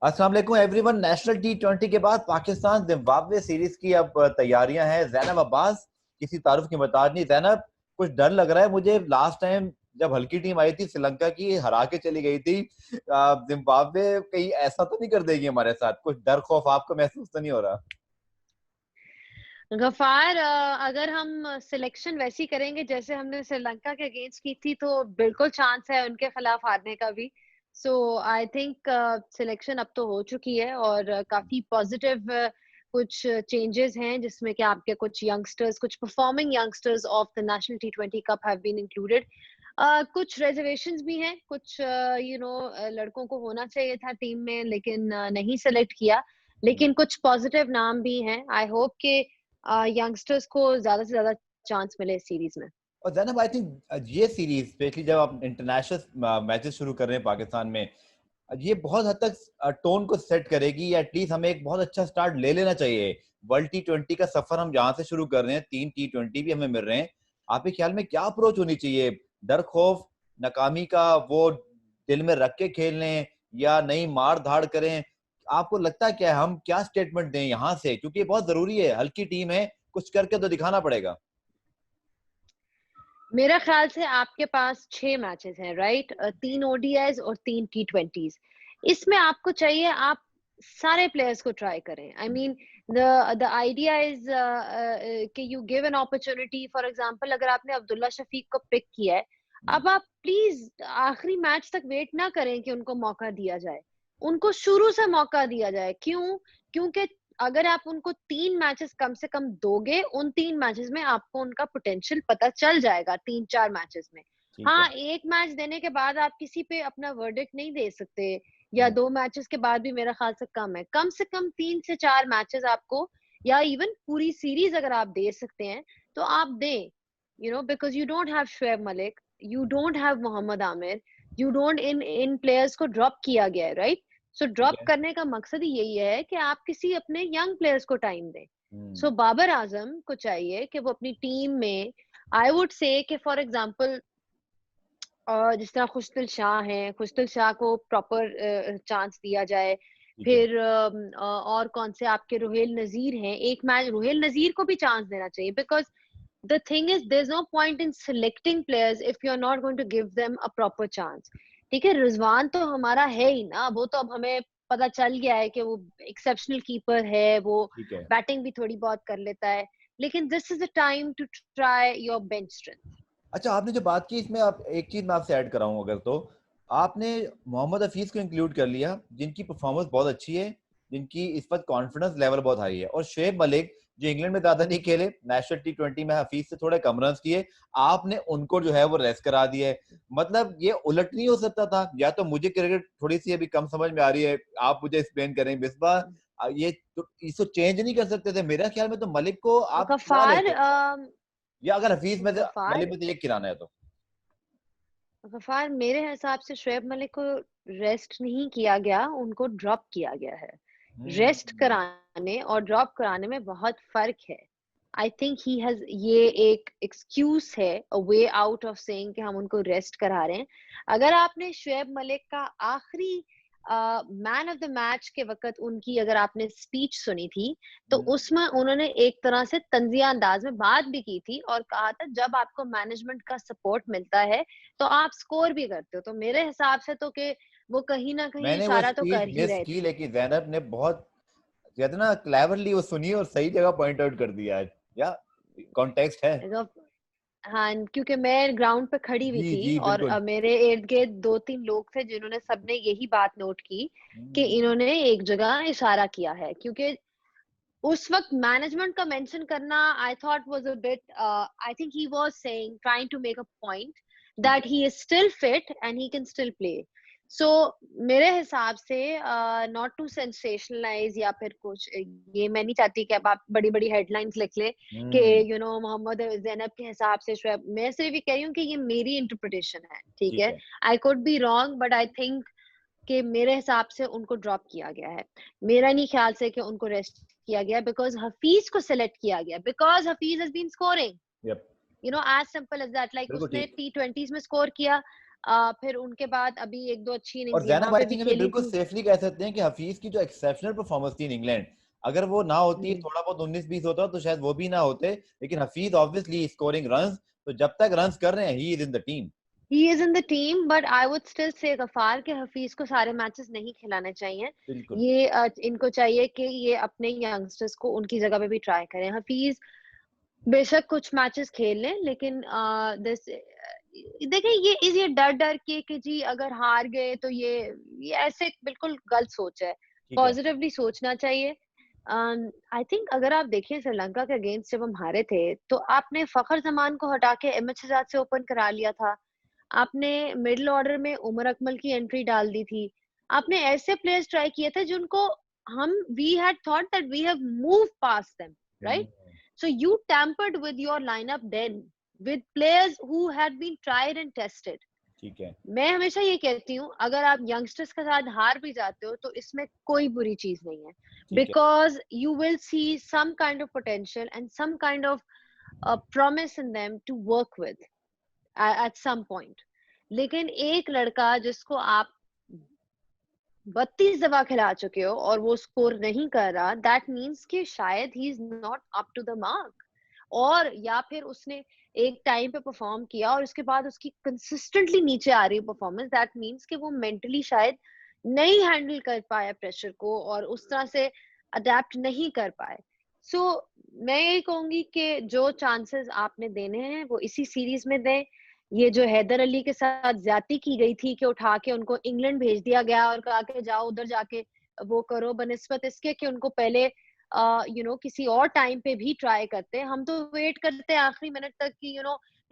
अस्सलाम वालेकुम everyone. National T20 के बाद पाकिस्तान जिम्बाब्वे सीरीज की अब तैयारियां हैं। जैनब अब्बास किसी तारुफ की मोहताज नहीं। जैनब, कुछ डर लग रहा है मुझे। लास्ट टाइम जब हल्की टीम आई थी श्रीलंका की, हरा के चली गई थी। जिम्बाब्वे कहीं ऐसा तो नहीं कर देगी हमारे साथ? कुछ डर खौफ आपको महसूस तो नहीं हो रहा? गफार, अगर हम सिलेक्शन वैसी करेंगे जैसे हमने श्रीलंका के अगेंस्ट की थी तो बिल्कुल चांस है उनके खिलाफ हारने का भी। सो आई थिंक सिलेक्शन अब तो हो चुकी है और काफी पॉजिटिव कुछ चेंजेस हैं जिसमें कि आपके कुछ यंगस्टर्स, कुछ performing youngsters of the national T20 cup have been included. कुछ रेजर्वेशंस भी हैं, कुछ लड़कों को होना चाहिए था टीम में लेकिन नहीं सेलेक्ट किया। लेकिन कुछ पॉजिटिव नाम भी हैं। आई होप के यंगस्टर्स को ज्यादा से ज्यादा चांस मिले इस सीरीज में। और जैनब, आई थिंक ये सीरीज स्पेशली जब आप इंटरनेशनल मैचेस शुरू कर रहे हैं पाकिस्तान में, ये बहुत हद तक टोन को सेट करेगी, या एटलीस्ट हमें एक बहुत अच्छा स्टार्ट ले लेना चाहिए। वर्ल्ड T20 का सफर हम जहां से शुरू कर रहे हैं, 3 T20 भी हमें मिल रहे हैं। आपके ख्याल में क्या अप्रोच होनी चाहिए? डर खौफ नाकामी का वो दिल में रख के खेल लें, या नहीं मार धाड़ करें? आपको लगता है क्या हम क्या स्टेटमेंट दें यहाँ से, क्योंकि ये बहुत जरूरी है, हल्की टीम है, कुछ करके तो दिखाना पड़ेगा। मेरा ख्याल से आपके पास 6 मैचेस हैं, राइट? 3 ODIs और 3 T20s। इसमें आपको चाहिए आप सारे प्लेयर्स को ट्राई करें। I mean the idea is कि you give an opportunity. For example, अगर आपने अब्दुल्ला शफीक को पिक किया है, अब आप प्लीज आखिरी मैच तक वेट ना करें कि उनको मौका दिया जाए। उनको शुरू से मौका दिया जाए। क्यों? क्योंकि अगर आप उनको 3 मैचेस कम से कम दोगे, उन 3 मैचेस में आपको उनका पोटेंशियल पता चल जाएगा, 3-4 मैचेस में। ठीक है। हाँ, एक मैच देने के बाद आप किसी पे अपना वर्डिक्ट नहीं दे सकते, या 2 मैचेस के बाद भी मेरा ख्याल से कम है। कम से कम 3 से 4 मैचेस आपको, या इवन पूरी सीरीज अगर आप दे सकते हैं तो आप दें। Because you don't have Shoaib Malik, you don't have Mohammad Aamir, you don't इन इन प्लेयर्स को ड्रॉप किया गया है, राइट? सो ठीक ड्रॉप है। करने का मकसद ही यही है कि आप किसी अपने यंग प्लेयर्स को टाइम दें। हम्म। सो बाबर आजम को चाहिए कि वो अपनी टीम में, आई वुड से कि फॉर एग्जांपल, जिस तरह खुशदिल शाह हैं, खुशदिल शाह को प्रॉपर चांस दिया जाए। ठीक है। फिर और कौन से आपके रुहेल नजीर हैं, एक मैच रुहेल नजीर को भी चांस देना चाहिए। Because the thing is there's no point in selecting players if you're not going to give them a proper chance। ठीक है, रिजवान तो हमारा है ही ना, वो तो अब हमें पता चल गया है कि वो एक्सेप्शनल कीपर है, वो ठीक है। बैटिंग भी थोड़ी बहुत कर लेता है। लेकिन this is the time to try your bench strength. अच्छा, आपने जो बात की इसमें आप एक चीज मैं आपसे ऐड कराऊं अगर, तो आपने मोहम्मद हफीज को इंक्लूड कर लिया, जिनकी परफॉर्मेंस बहुत अच्छी है, जिनकी इस वक्त कॉन्फिडेंस लेवल बहुत हाई है, और शुएब मलिक जो इंग्लैंड में ज्यादा नहीं खेले, नेशनल T20 में हफीज से थोड़े कम रन किए, आपने उनको जो है वो रेस्ट करा दिया है। मतलब ये उलट नहीं हो सकता था? या तो मुझे क्रिकेट थोड़ी सी अभी कम समझ में आ रही है, आप मुझे एक्सप्लेन करें मिसबा। ये तो इसको चेंज नहीं कर सकते थे? मेरा ख्याल में तो मलिक को आप चुरा गफार लेते, या अगर हफीज में से गफार मलिक में से एक खिलाना है तो। गफार, मेरे हिसाब से शुएब मलिक को रेस्ट नहीं किया गया, उनको ड्रॉप किया गया है। रेस्ट हम्म। कराने और ड्रॉप कराने में बहुत फर्क है। आई थिंक ही हैज, ये एक एक्सक्यूज है, अ वे आउट ऑफ सेइंग कि हम उनको रेस्ट करा रहे हैं। अगर आपने शुएब मलिक का आखिरी मैन ऑफ द मैच के वक्त उनकी अगर आपने स्पीच सुनी थी, तो हम्म। उसमें उन्होंने एक तरह से तंजिया अंदाज में बात भी की थी और कहा था जब आपको मैनेजमेंट का सपोर्ट मिलता है तो आप स्कोर भी करते हो। तो मेरे हिसाब से तो कि वो कहीं ना कहीं मैंने वो इशारा तो स्पीच कर ही मिस रहे की, थे। लेकिन जैनब ने बहुत कहते ना क्लेवरली वो सुनी और सही जगह पॉइंट आउट कर दिया है। या कॉन्टेक्स्ट है। हाँ, क्योंकि मैं ग्राउंड पे खड़ी हुई जी थी जी और बिल्कुल। मेरे इर्द गिर्द 2-3 लोग थे जिन्होंने सबने यही बात नोट की कि हम्म। इन्होंने एक जगह इशारा किया है। क्योंकि उस वक्त मैनेजमेंट का मेंशन करना, I thought was a bit, I think he was saying, trying to make a point ठीक दैट है। He is still fit and he can still play. So मेरे हिसाब से, नॉट टू सेंसेशनलाइज या फिर कुछ, ये मैं नहीं चाहती कि अब आप बड़ी बड़ी हेडलाइंस लिख ले कि हम्म। मोहम्मद जैनब के हिसाब से शुएब। मैं सिर्फ ये कह रही हूँ कि ये मेरी इंटरप्रिटेशन है, ठीक ठीक है? है। I could be wrong but I think कि मेरे हिसाब से उनको ड्रॉप किया गया है। मेरा नहीं ख्याल से कि उनको रेस्ट किया गया बिकॉज हफीज को सिलेक्ट किया गया, because Hafeez has been scoring, yup. As simple as that. Like बिल्कुल उसने ठीक। T20s में स्कोर किया, फिर उनके बाद अभी 1-2 अच्छी और इनिंग्स यहाँ ज़ैनब पे आई भी थिंक हमें खेली बिल्कुल थी। सेफली कह सकते हैं कि हफीज की जो एक्सेप्शनल परफॉर्मेंस थी इन इंग्लैंड, अगर वो ना होती, हम्म। थोड़ा बहुत 19-20 होता तो शायद वो भी ना होते। लेकिन हफीज ऑब्वियसली स्कोरिंग रन्स, तो जब तक रन्स कर रहे हैं he is in the team. He is in the team, but I would still say Ghaffar के हफीज को सारे मैचेस नहीं खिलाने चाहिए। बिल्कुल। ये इनको चाहिए कि ये अपने यंगस्टर्स को उनकी जगह पे भी ट्राई करें। हफीज बेशक कुछ मैचेस खेल लें, लेकिन दिस देखिए ये डर डर के कि जी अगर हार गए तो ये ऐसे बिल्कुल गलत सोच है। ठीक है। पॉजिटिवली सोचना चाहिए। आई थिंक अगर आप देखें श्रीलंका के अगेंस्ट जब हम हारे थे, तो आपने फखर जमान को हटा के एम एच शहजाद से ओपन करा लिया था। आपने मिडिल ऑर्डर में उमर अकमल की एंट्री डाल दी थी। आपने ऐसे प्लेयर्स ट्राई किए थे जिनको हम we had thought that we have move past them, hmm, right? So you tampered with your lineup then with players who had been tried and tested. ठीक है। मैं हमेशा ये कहती हूँ, अगर आप यंगस्टर्स के साथ हार भी जाते हो तो इसमें कोई बुरी चीज नहीं है, ठीक है। Because you will see some kind of potential and some kind of promise in them to work with at some point. लेकिन एक लड़का जिसको आप 32 दफा खिला चुके हो और वो स्कोर नहीं कर रहा, दैट मीन्स कि शायद he is not up to the mark, और या फिर उसने एक टाइम पे परफॉर्म किया और उसके बाद उसकी कंसिस्टेंटली नीचे आ रही है परफॉर्मेंस, दैट मीन्स कि वो मेंटली शायद नहीं हैंडल कर पाया प्रेशर को और उस तरह से अडेप्ट नहीं कर पाए। सो मैं यही कहूंगी कि जो चांसेस आपने देने हैं वो इसी सीरीज में दें। ये जो हैदर अली के साथ ज्यादती की गई थी कि उठा के उनको इंग्लैंड भेज दिया गया और कहा के जाओ उधर जाके वो करो, बनिस्बत इसके कि उनको पहले किसी और टाइम पे भी ट्राई करते। हम तो वेट करते हैं आखिरी मिनट तक कि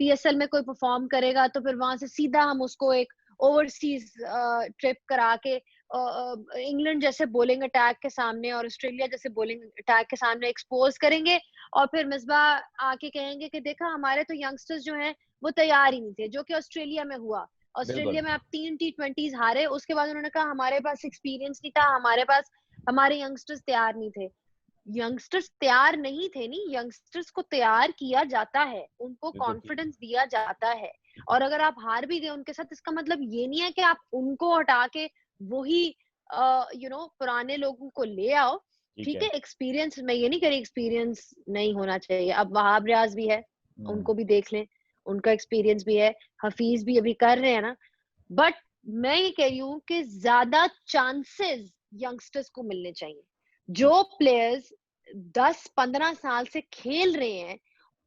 पीएसएल में कोई परफॉर्म करेगा तो फिर वहां से सीधा हम उसको एक ओवरसीज ट्रिप करा के इंग्लैंड जैसे बॉलिंग अटैक के सामने और ऑस्ट्रेलिया जैसे बॉलिंग अटैक के सामने एक्सपोज करेंगे, और फिर मिसबाह आके कहेंगे कि देखा हमारे तो यंगस्टर्स जो हैं वो तैयार ही नहीं थे, जो कि ऑस्ट्रेलिया में हुआ। ऑस्ट्रेलिया बिल्कुल। में आप 3 T20s हारे, उसके बाद उन्होंने कहा हमारे पास एक्सपीरियंस नहीं था, हमारे पास हमारे यंगस्टर्स तैयार नहीं थे। यंगस्टर्स तैयार नहीं थे, नहीं, यंगस्टर्स को तैयार किया जाता है, उनको बिल्कुल ठीक है। कॉन्फिडेंस दिया जाता है। और अगर आप हार भी गए उनके साथ, इसका मतलब ये नहीं है कि आप उनको हटा के वही पुराने लोगों को ले आओ। ठीक ठीक है। है, एक्सपीरियंस मैं ये नहीं करी एक्सपीरियंस नहीं होना चाहिए। अब वहाब रियाज भी है, हम्म। उनको भी देख लें, उनका एक्सपीरियंस भी है। हफीज भी अभी कर रहे हैं ना। बट मैं ये कह रही हूँ कि ज्यादा चांसेस यंगस्टर्स को मिलने चाहिए। ठीक। जो प्लेयर्स 10-15 साल से खेल रहे हैं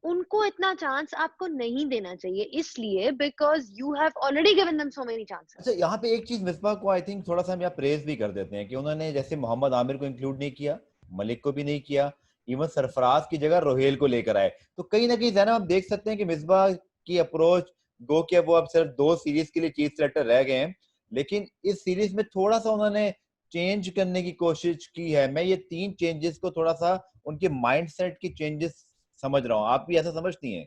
उनको इतना चांस आपको नहीं देना चाहिए, इसलिए because you have already given them so many अच्छा, चांसेस। यहाँ पे एक चीज मिसबा को आई थिंक थोड़ा सा हम यहाँ प्रेज भी कर देते हैं कि उन्होंने जैसे मोहम्मद आमिर को इंक्लूड नहीं किया, मलिक को भी नहीं किया, इवन सरफराज की जगह रोहेल को लेकर आए। तो कहीं ना कहीं जैना आप देख सकते हैं कि मिसबा की अप्रोच गो कि वो अब सिर्फ 2 सीरीज के लिए चीफ सेलेक्टर रह गए हैं, लेकिन इस सीरीज में थोड़ा सा उन्होंने चेंज करने की कोशिश की है। मैं ये 3 चेंजेस को थोड़ा सा उनके माइंडसेट की चेंजेस समझ रहा हूँ, आप भी ऐसा समझती हैं?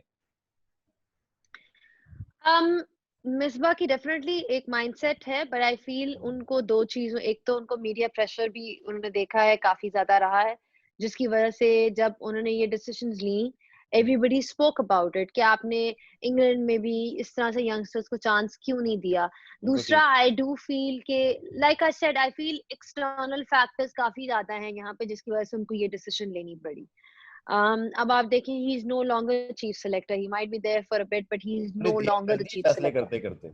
मिसबा की डेफिनेटली एक माइंडसेट है, बट आई फील उनको दो चीजों, एक तो उनको मीडिया प्रेशर भी उन्होंने देखा है काफी ज्यादा रहा है, जिसकी वजह से जब उन्होंने ये डिसीजंस ली, एवरीबडी स्पोक अबाउट इट कि आपने इंग्लैंड में भी इस तरह से यंगस्टर्स को चांस क्यों नहीं दिया। बिल्कुल दूसरा, ठीक। आई डू फील के like I said, I feel external factors काफी ज्यादा हैं यहाँ पे जिसकी वजह से उनको ये डिसीजन लेनी पड़ी। अब आप देखें, he is no longer chief selector, he might be there for a bit but he is थोड़ी नो देर लॉन्गर कर द दी चीफ फैसले सेलेक्टर। करते करते, ये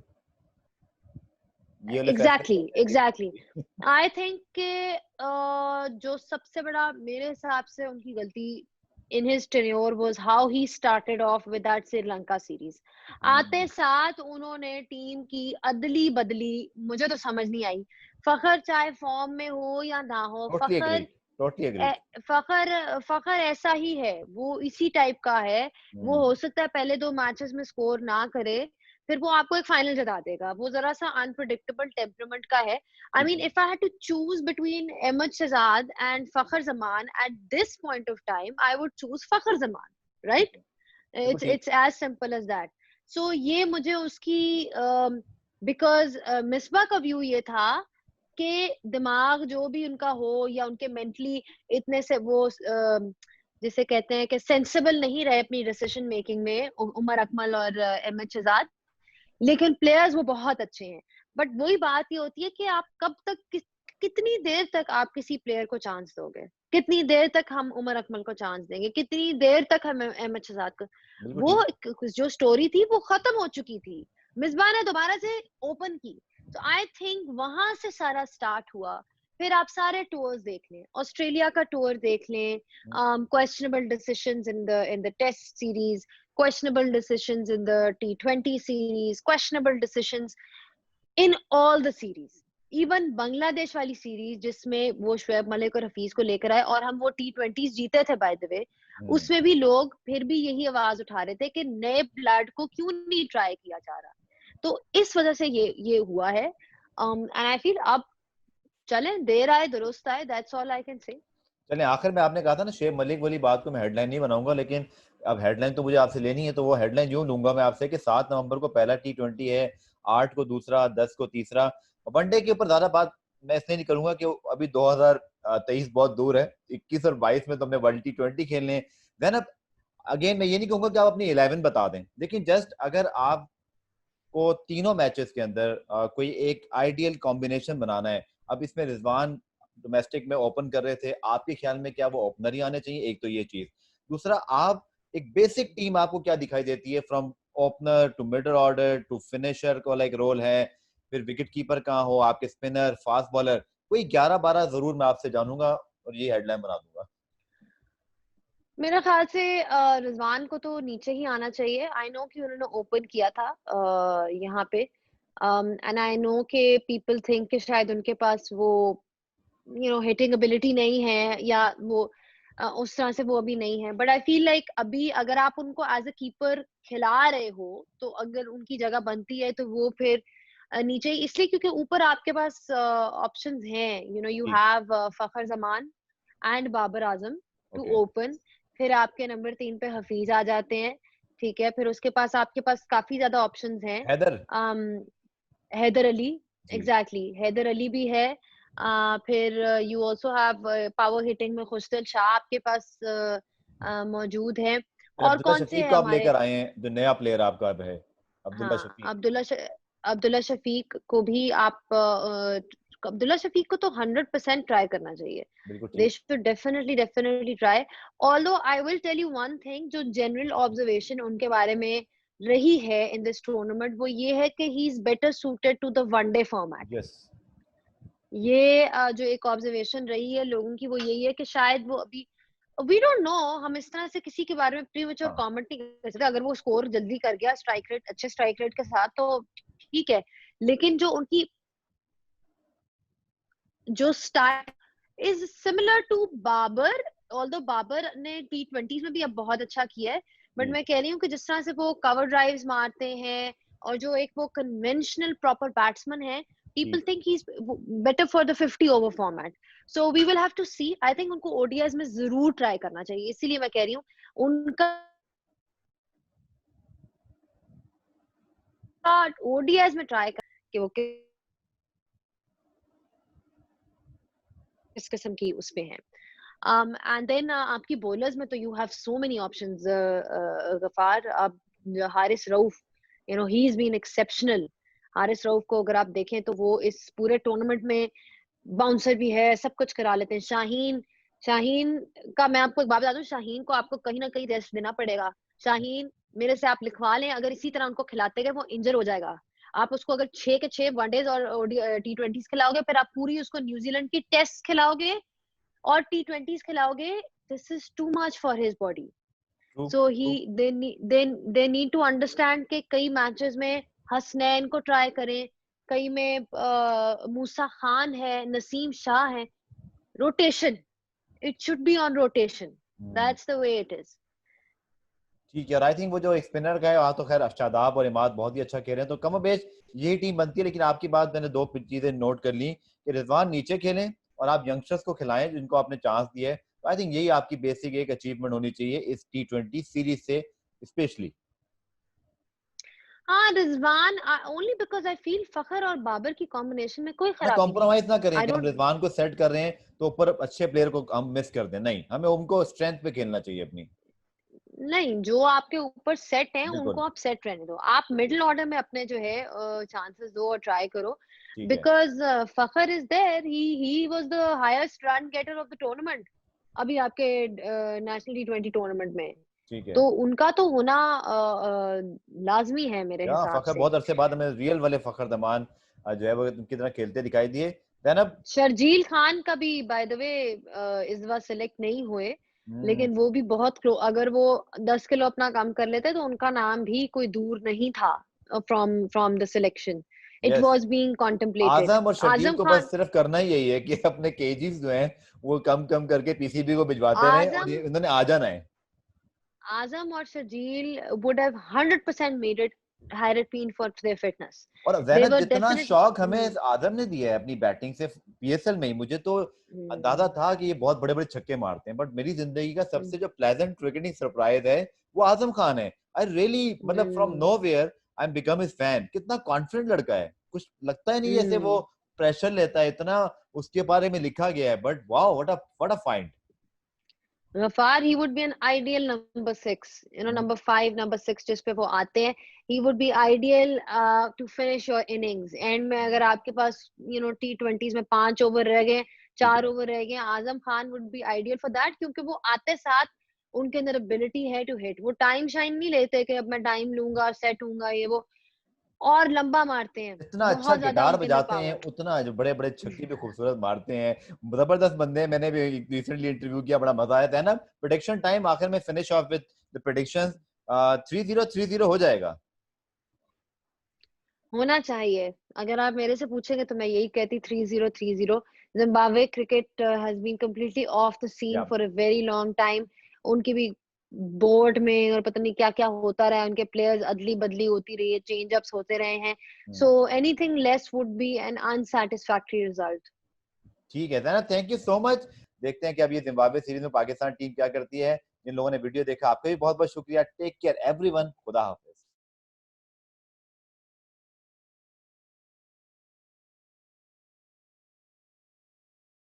वाले फैसले एग्जैक्टली करते एग्जैक्टली। करते। आई थिंक के जो सबसे बड़ा मेरे हिसाब से उनकी गलती in his tenure was how he started off with that Sri Lanka series. आते साथ उन्होंने टीम की अदली बदली, मुझे तो समझ नहीं आई। फखर चाहे फॉर्म में हो या ना हो, टोटली एग्री, टोटली एग्री। फखर फखर ऐसा ही है, वो इसी टाइप का है। वो हो सकता है पहले 2 मैचेस में स्कोर ना करे, फिर वो आपको एक फाइनल जता देगा। वो जरा सा अनप्रेडिक्टेबल टेम्परामेंट का है। आई ठीक मीन, है। If I had to choose between Ahmed Shehzad and Fakhar Zaman at this point of time, I would choose Fakhar Zaman, ठीक राइट? है। बिल्कुल इट्स ठीक। It's as simple as that. So ये मुझे उसकी बिकॉज मिसबा का व्यू ये था कि दिमाग जो भी उनका हो या उनके मेंटली इतने से वो जिसे कहते हैं कि सेंसिबल नहीं रहे अपनी डिसीजन मेकिंग में, उमर अकमल और एम एच शहजाद, लेकिन प्लेयर्स वो बहुत अच्छे हैं। बट वही बात ये होती है कि आप कब तक कितनी देर तक आप किसी प्लेयर को चांस दोगे? कितनी देर तक हम उमर अकमल को चांस देंगे? कितनी देर तक हम अहमद शहजाद को? बिल्कुल वो ठीक। जो स्टोरी थी वो खत्म हो चुकी थी। मिसबा ने दोबारा से ओपन की। तो आई थिंक वहां से सारा स्टार्ट हुआ। फिर आप सारे टूर्स देख लें, ऑस्ट्रेलिया का टूर देख लें, questionable decisions in the test series, questionable decisions in the T20 series, questionable decisions in all the series. Even Bangladesh वाली सीरीज जिसमें वो शुएब मलिक और हफीज को लेकर आए और हम वो T20 जीते थे बाय द वे, उसमें भी लोग फिर भी यही आवाज उठा रहे थे कि नए ब्लड को क्यों नहीं ट्राई किया जा रहा। तो इस वजह से ये हुआ है। एंड आई फील अब चलें, देर आए दुरुस्त आए, that's all I can say. चलिए आखिर में आपने कहा था ना शुएब मलिक वाली बात को मैं हेडलाइन नहीं बनाऊंगा, लेकिन अब हेडलाइन तो मुझे आपसे लेनी है, तो वो हेडलाइन यूं लूंगा मैं आपसे कि 7 नवंबर को पहला T20 है, 8 को दूसरा, 10 को तीसरा। वनडे के ऊपर ज्यादा बात मैं इसलिए नहीं करूंगा कि अभी 2023 बहुत दूर है, 21 और 22 में तो हमने वर्ल्ड T20 खेलने हैं। देन अब अगेन मैं ये नहीं कहूंगा कि आप अपनी 11 बता दें, लेकिन जस्ट अगर आप को तीनों मैचेस के अंदर कोई एक आइडियल कॉम्बिनेशन बनाना है। अब इसमें रिजवान डोमेस्टिक में ओपन कर रहे थे, आपके ख्याल में क्या वो ओपनर ही आने चाहिए? एक तो ये चीज। दूसरा, आप एक बेसिक टीम आपको क्या दिखाई देती है from opener to middle order to finisher को लाइक रोल है? फिर विकेट कीपर कहाँ हो, आपके स्पिनर, फास्ट बॉलर, कोई 11-12 जरूर मैं आपसे जानूंगा और ये हेडलाइन बना दूंगा। मेरे ख्याल से रिजवान को तो नीचे ही आना चाहिए। आई नो कि उन्होंने ओपन किया था यहाँ पे, एंड आई नो कि पीपल थिंक कि शायद उनके पास वो हिटिंग एबिलिटी नहीं है, या वो उस तरह से वो अभी नहीं है। बट आई फील लाइक अभी अगर आप उनको एज अ कीपर खिला रहे हो तो अगर उनकी जगह बनती है तो वो फिर नीचे ही, इसलिए क्योंकि ऊपर आपके पास ऑप्शंस हैं। यू जी। Have Fakhar Zaman and Babar Azam to okay. Open. फिर आपके नंबर 3 पे हफीज आ जाते हैं, ठीक है। फिर उसके पास आपके पास काफी ज्यादा ऑप्शंस हैं। हैदर। um, हैदर अली, जी। एग्जैक्टली हैदर अली भी है। फिर you also have power hitting में खुशदिल शाह आपके पास मौजूद है। फिर और अब्दुल्ला कौन से शफीक है को आप हमारे? लेकर आए हैं, जो नया प्लेयर आपका अब है, अब्दुल्ला हाँ, शफीक। अब्दुल्ला शफीक को भी आप अब्दुल्ला शफीक को तो 100% ट्राई करना चाहिए। बिल्कुल दे ठीक। Should definitely definitely try. Although I will tell you one thing, जो जनरल ऑब्जर्वेशन उनके बारे में रही है इन दिस टूर्नामेंट, वो ये है कि he is better suited to the one day format. Yes. ये जो एक ऑब्जर्वेशन रही है लोगों की वो यही है कि शायद वो अभी, वी डोंट नो, हम इस तरह से किसी के बारे में प्रीमेच्योर हाँ। कमेंट नहीं कर सकते। अगर वो स्कोर जल्दी कर गया स्ट्राइक रेट, अच्छे स्ट्राइक रेट के साथ, तो ठीक है। लेकिन जो उनकी जो style is similar to Babar, although Babar ने T20 में भी अब बहुत अच्छा किया है। बट जी। मैं कह रही हूँ कि जिस तरह से वो कवर ड्राइव्स मारते हैं और जो एक वो कन्वेंशनल प्रॉपर बैट्समैन है, जी। people think he's better for the 50 over format. So we will have to see. I think उनको ODIs में जरूर ट्राई करना चाहिए, इसीलिए मैं कह रही हूँ उनका ODIs में ट्राई कर कि वो किस किस्म की उसमें है। एंड देन आपकी बॉलर्स में तो you have so many options Ghaffar. अब Haris Rauf, he is been exceptional. Haris Rauf को अगर आप देखें तो वो इस पूरे टूर्नामेंट में बाउंसर भी है, सब कुछ करा लेते हैं। शाहीन, शाहीन का मैं आपको एक बात बता दूं, शाहीन को आपको कहीं ना कहीं रेस्ट देना पड़ेगा। शाहीन मेरे से आप लिखवा लें, अगर इसी तरह उनको खिलाते गए वो इंजर हो जाएगा। आप उसको अगर 6 के 6 वनडेज और T20 खिलाओगे, फिर आप पूरी उसको न्यूजीलैंड की टेस्ट खिलाओगे और T20 खिलाओगे, this is too much for his body. True. So he true. They need to understand कि कई मैचेस में हसनैन को ट्राई करें, कई में मूसा खान है, नसीम शाह है। Rotation, it should be on rotation, that's the way it is. ठीक है। और आई थिंक वो जो एक स्पिनर का है वहाँ तो खैर शादाब और इमाद बहुत ही अच्छा खेल रहे हैं, तो कम बेश यही टीम बनती है। लेकिन आपकी बात मैंने दो चीजें नोट कर ली कि रिजवान नीचे खेलें और आप यंगस्टर्स को खिलाएं जिनको आपने चांस दिया है। तो आई थिंक यही आपकी बेसिक एक अचीवमेंट होनी चाहिए इस T20 सीरीज से स्पेशली। हाँ, Rizwan only because I feel Fakhar और बाबर की कॉम्बिनेशन में कोई हाँ, खराबी नहीं है। कॉम्प्रोमाइज ना करें आई कि हम डोंट, रिजवान को सेट कर रहे हैं तो ऊपर अच्छे प्लेयर को हम मिस कर दें, नहीं, हमें उनको स्ट्रेंथ पे खेलना चाहिए अपनी। नहीं, जो आपके ऊपर सेट हैं बिल्कुल, उनको आप सेट रहने दो। आप मिडल ऑर्डर में अपने जो है चांसेस दो और ट्राई करो। ठीक है। Because Fakhar is there, he was the highest run getter of the tournament अभी आपके नेशनल टी20 टूर्नामेंट में। ठीक है। तो उनका तो होना लाज़मी है मेरे या हिसाब फ़खर से। बहुत अरसे बाद हमें रियल वाले फ़खर ज़मान जो है वो उनकी तरह खेलते दिखाई दिए। ज़ैनब। शर्जील खान का भी बाय द वे इस बार सेलेक्ट नहीं हुए, हुँ, लेकिन वो भी बहुत अगर वो 10 किलो अपना कम कर लेते तो उनका नाम भी कोई दूर नहीं था from from the selection. It yes. Was being contemplated. Azam और शर्जील आज़म को खान बस सिर्फ करना ही यही है कि अपने केजीज़ जो हैं वो कम-कम करके पीसीबी को भिजवाते रहें और आज़म ये इन्होंने आ जाना है। आज़म और Sharjeel would have 100% made it had it been for their fitness. और They ज़ैनब were जितना definitely शौक हमें इस आज़म ने दिया है अपनी बैटिंग से पीएसएल में ही, मुझे तो अंदाज़ा था कि ये बहुत बड़े-बड़े छक्के मारते हैं, बट मेरी ज़िंदगी का सबसे जो प्लेजेंट क्रिकेटिंग सरप्राइज़ है, वो आज़म खान है। आई रियली मतलब from mm, nowhere I am become his fan. कितना कॉन्फिडेंट लड़का है। कुछ लगता ही नहीं जैसे वो mm. प्रेशर लेता है, इतना उसके बारे में लिखा गया है, but wow what a find. Ghaffar, he would be an ideal number six, hmm, number five, number six, जिस पे वो आते हैं, he would be ideal to finish your innings. And में अगर आपके पास T20s में 5 ओवर रह गए, ठीक 4 है। ओवर रह गए, Azam Khan would be ideal for that, क्योंकि वो आते साथ उनके अंदर एबिलिटी है टू हिट। वो टाइम शाइन नहीं लेते कि अब मैं टाइम लूंगा, सेट हूंगा, ये वो, और लंबा मारते हैं। इतना अच्छा बहुत ज्यादा गिटार उनके अंदर बजाते हैं, पावर। उतना जो बड़े-बड़े छक्के भी खूबसूरत मारते हैं। ज़बरदस्त बंदे हैं, मैंने भी रिसेंटली इंटरव्यू किया, बड़ा मज़ा आया था ना। प्रेडिक्शन टाइम आखिर में finish off with the predictions 30-30 हो जाएगा। होना चाहिए। अगर आप मेरे से पूछेंगे तो मैं यही कहती 30-30। Zimbabwe cricket has been completely off the scene या for a very long time. उनकी भी बोर्ड में और पता नहीं क्या-क्या होता रहा है, उनके प्लेयर्स अदली-बदली होती रही है, चेंज अप्स होते रहे हैं। Hmm, so anything less would be an unsatisfactory result. ठीक है, Zainab thank you so much. देखते हैं कि अब ये ज़िम्बाब्वे सीरीज़ में पाकिस्तान टीम क्या करती है। जिन लोगों ने वीडियो देखा, आपका भी बहुत-बहुत शुक्रिया। Take care everyone. खुदा हाफ़िज़।